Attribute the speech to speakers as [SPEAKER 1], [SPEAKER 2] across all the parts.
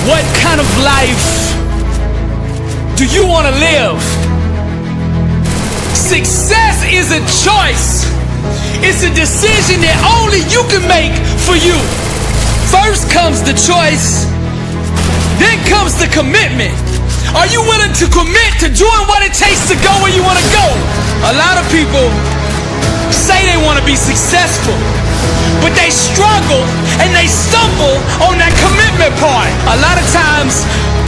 [SPEAKER 1] What kind of life do you want to live? Success is a choice. It's a decision that only you can make for you. First comes the choice, then comes the commitment. Are you willing to commit to doing what it takes to go where you want to go? A lot of people say they want to be successful, but they struggle and they stumble on that commitment part. A lot of times,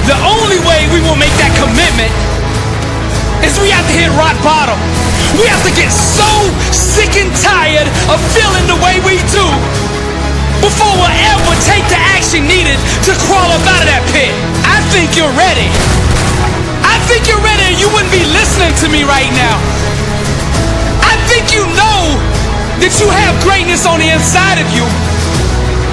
[SPEAKER 1] the only way we will make that commitment is we have to hit rock bottom. We have to get so sick and tired of feeling the way we do before we'll ever take the action needed to crawl up out of that pit. I think you're ready. I think you're ready, and you wouldn't be listening to me right now. I think you know that you have greatness on the inside of you,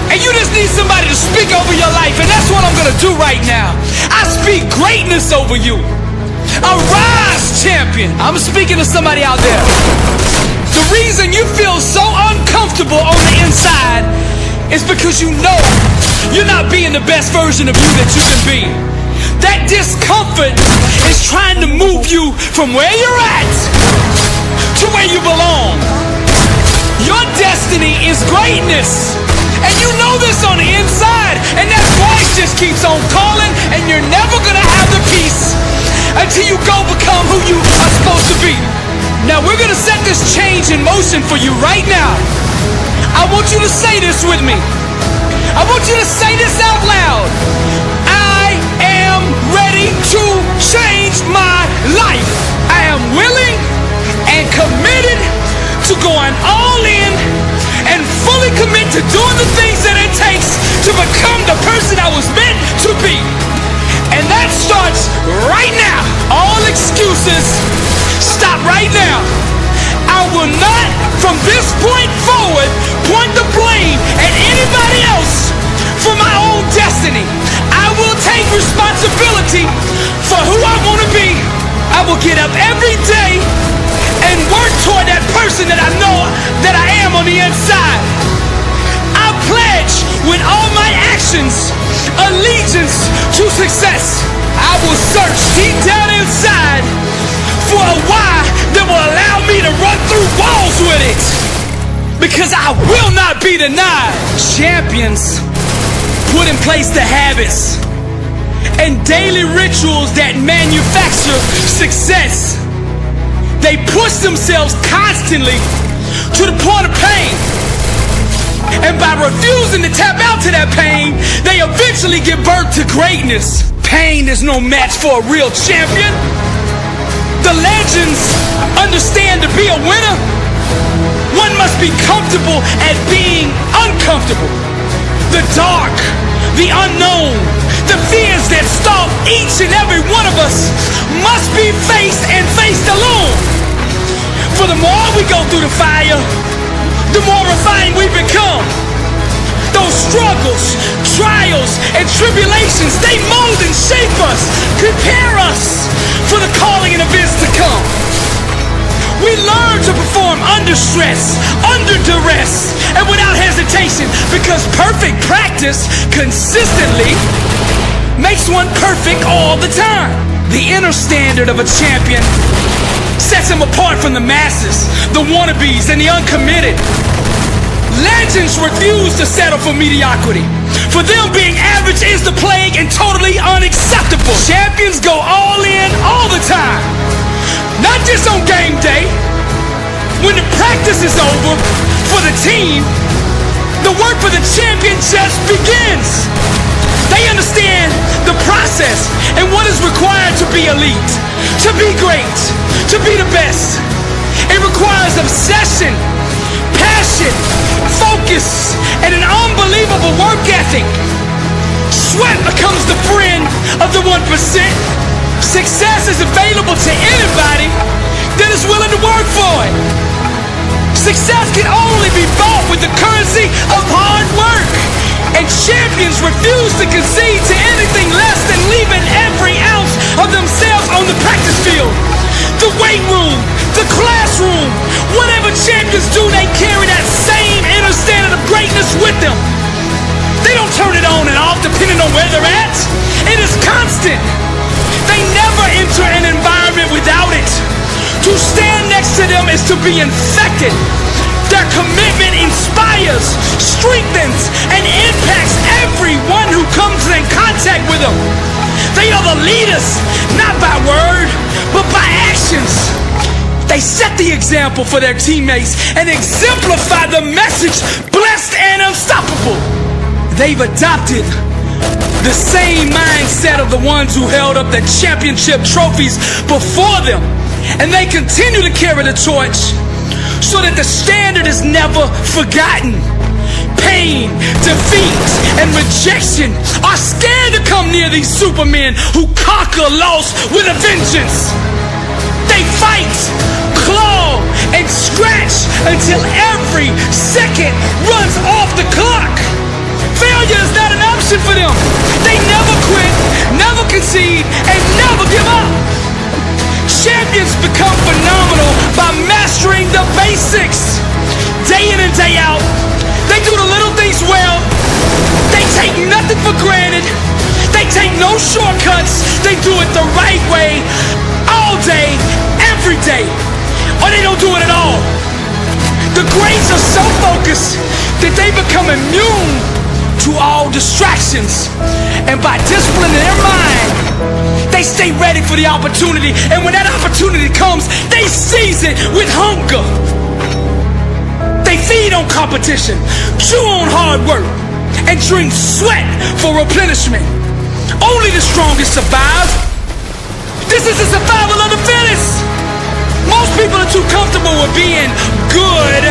[SPEAKER 1] and you just need somebody to speak over your life, and that's what I'm gonna do right now. I speak greatness over you. Arise, champion. I'm speaking to somebody out there. The reason you feel so uncomfortable on the inside is because you know you're not being the best version of you that you can be. That discomfort is trying to move you from where you're at to where you belong. Your destiny is greatness, and you know this on the inside, and that voice just keeps on calling, and you're never gonna have the peace until you go become who you are supposed to be. Now we're gonna set this change in motion for you right now. I want you to say this with me. I want you to say this out loud. I am ready to change my life. I am willing and committed to going all in and fully commit to doing the things that it takes to become the person I was meant to be. And that starts right now. All excuses stop right now. I will not, from this point forward, point the blame at anybody else for my own destiny. I will take responsibility for who I want to be. I will get up every day and work toward that person that I know that I am on the inside. I pledge with all my actions allegiance to success. I will search deep down inside for a why that will allow me to run through walls with it, because I will not be denied. Champions put in place the habits and daily rituals that manufacture success. They push themselves constantly to the point of pain, and by refusing to tap out to that pain, they eventually give birth to greatness. Pain is no match for a real champion. The legends understand to be a winner, one must be comfortable at being uncomfortable. The dark, the unknown, the fears that stalk each and every one of us must be faced and faced alone. For the more we go through the fire, the more refined we become. Those struggles, trials, and tribulations, they mold and shape us, prepare us for the calling and events to come. We learn to perform under stress, under duress, and without hesitation, because perfect practice consistently makes one perfect all the time. The inner standard of a champion sets him apart from the masses, the wannabes, and the uncommitted. Legends refuse to settle for mediocrity. For them, being average is the plague and totally unacceptable. Champions go all in all the time. Not just on game day. When the practice is over for the team, the work for the champion just begins. They understand the process and what is required to be elite, to be great, to be the best. It requires obsession, passion, focus, and an unbelievable work ethic. Sweat becomes the friend of the 1%. Success is available to anybody that is willing to work for it. Success can only be bought with the currency of hard work. And champions refuse to concede to anything less than leaving every ounce of themselves on the practice field. The weight room, the classroom, whatever champions do, they carry that same inner standard of greatness with them. They don't turn it on and off depending on where they're at. It is constant. They never enter an environment without it. To stand next to them is to be infected. Their commitment inspires, strengthens, and impacts everyone who comes in contact with them. They are the leaders, not by word, but by actions. They set the example for their teammates and exemplify the message, blessed and unstoppable. They've adopted the same mindset of the ones who held up the championship trophies before them. And they continue to carry the torch so that the standard is never forgotten. Pain, defeat, and rejection are scared to come near these supermen who conquer loss with a vengeance. They fight, claw, and scratch until every second runs off the clock. Failure is not an option for them. They never quit, never concede, and never give up. Champions become phenomenal by mastering the basics. Day in and day out, they do the little things well. They take nothing for granted. They take no shortcuts. They do it the right way, all day, every day. Or they don't do it at all. The greats are so focused that they become immune to all distractions. And by disciplining their mind, they stay ready for the opportunity. And when that opportunity comes, they seize it with hunger. They feed on competition, chew on hard work, and drink sweat for replenishment. Only the strongest survive. This is the survival of the fittest. Most people are too comfortable with being good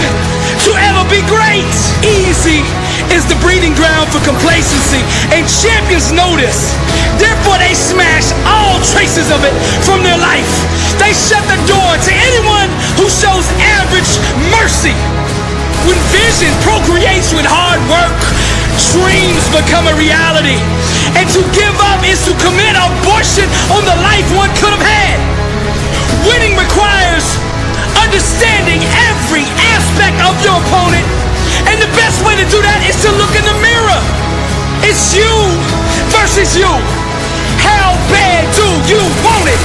[SPEAKER 1] to ever be great. Easy is the breeding ground for complacency, and champions know this. Therefore, they smash all traces of it from their life. They shut the door to anyone who shows average mercy. When vision procreates with hard work, dreams become a reality. And to give up is to commit abortion on the life one could have had. Winning requires understanding every aspect of your opponent. And the best way to do that is to look in the mirror. It's you versus you. How bad do you want it?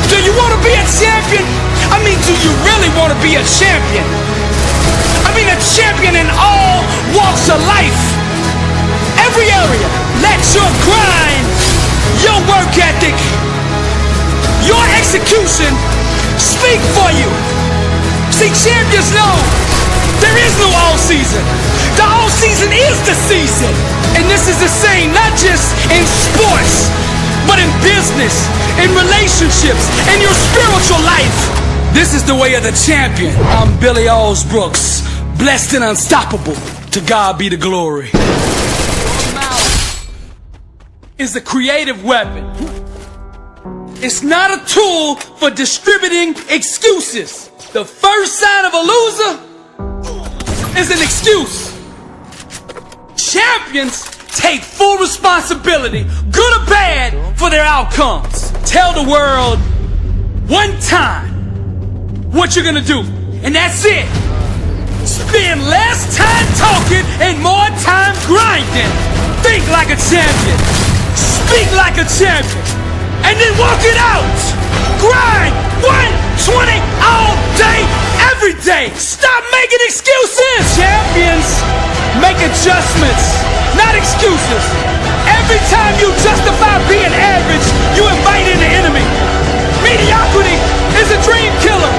[SPEAKER 1] Do you want to be a champion? I mean, do you really want to be a champion? I mean, a champion in all walks of life. Every area. Let your grind, your work ethic, your execution speak for you. See, champions know there is no all season. The all season is the season. And this is the same, not just in sports, but in business, in relationships, in your spiritual life. This is the way of the champion. I'm Billy Allsbrooks, blessed and unstoppable. To God be the glory. Your mouth is a creative weapon. It's not a tool for distributing excuses. The first sign of a loser is an excuse. Champions take full responsibility, good or bad, for their outcomes. Tell the world one time what you're gonna do, and that's it. Spend less time talking and more time grinding. Think like a champion. Speak like a champion. And then walk it out. Grind 120 all day, every day. Stop making excuses. Champions make adjustments, not excuses. Every time you justify being average, you invite in the enemy. Mediocrity is a dream killer.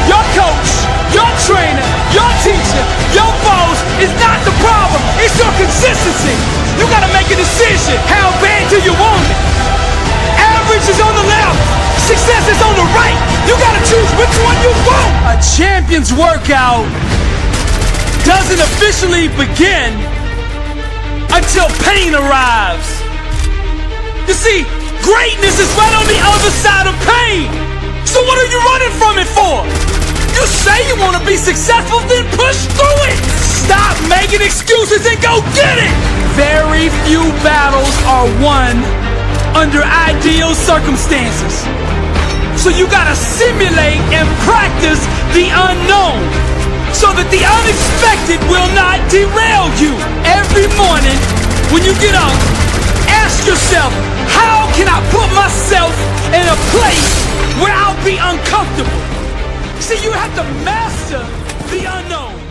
[SPEAKER 1] Your coach, your trainer, your teacher, your boss is not the problem. It's your consistency. You gotta make a decision. How bad do you want it? Average is on the left, success is on the right. You gotta choose which one you want. A champion's workout doesn't officially begin until pain arrives. You see, greatness is right on the other side of pain. So what are you running from it for? You say you want to be successful, then push through it. Stop making excuses and go get it. Very few battles are won under ideal circumstances. So you gotta simulate and practice the unknown so that the unexpected will not derail you. Every morning when you get up, yourself, how can I put myself in a place where I'll be uncomfortable? See, you have to master the unknown.